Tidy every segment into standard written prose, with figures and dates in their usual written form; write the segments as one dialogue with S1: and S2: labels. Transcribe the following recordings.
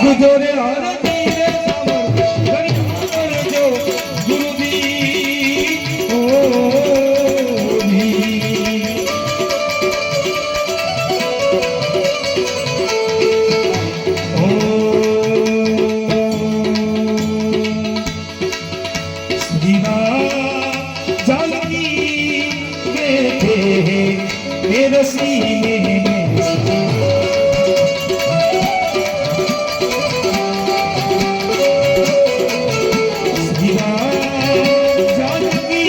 S1: गुजरे आरती रे सावर गरीब जो गुरुदी मेरे सीने में जानकी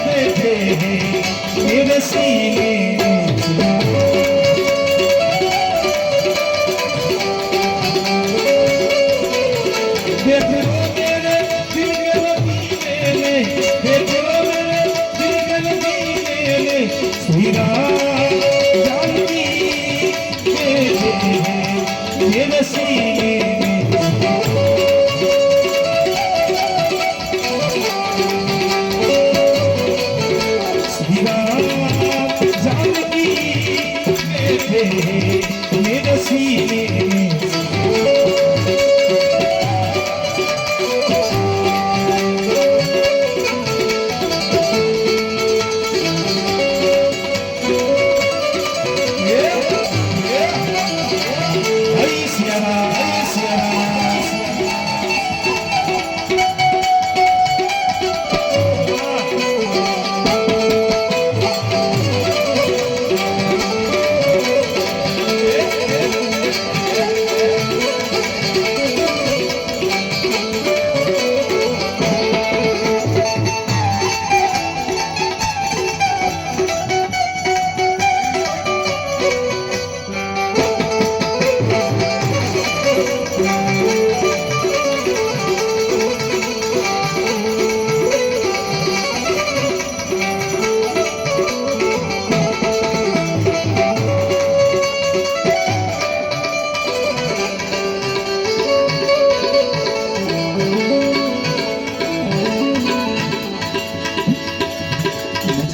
S1: बैठे हैं मेरे सीने देखो मेरे दिल के लकीरे में देखो मेरे दिल के लकीरे में सुना जानकी बैठे हैं मेरे सीने में जानकी बैठे हैं मेरे सीने में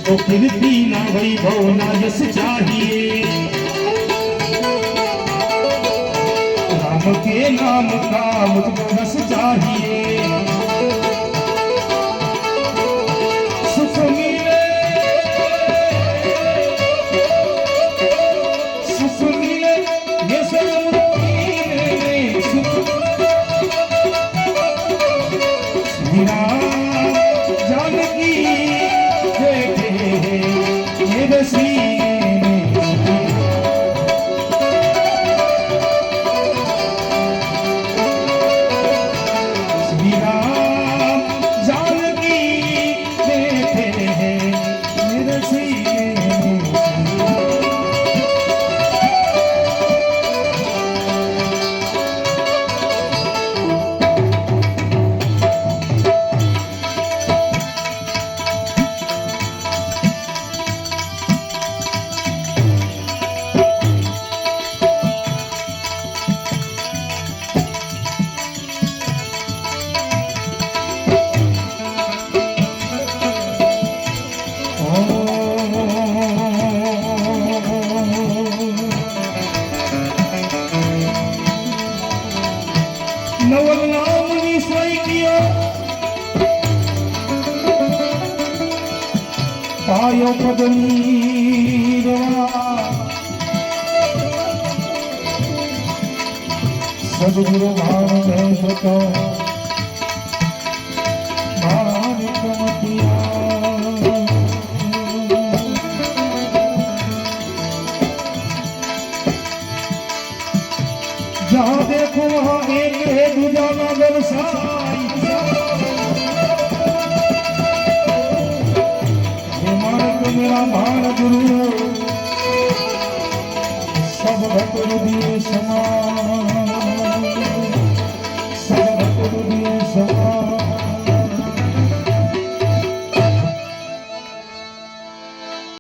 S1: तो कीर्ति ना वैभव ना यश चाहिए राम के नाम का मुझको रस चाहिए सुख मिले ये सब मिले सुख जानकी मेरे सीने में श्री राम जानकी बैठे हैं मेरे सीने में नवल नाम निश्चय किया पायो पदनी सदगुरु भाव में तो जहाँ देखो वहाँ एक है दूजा ना व्यवसाय मार्ग मेरा भार गुरु सब भक्त दिए समान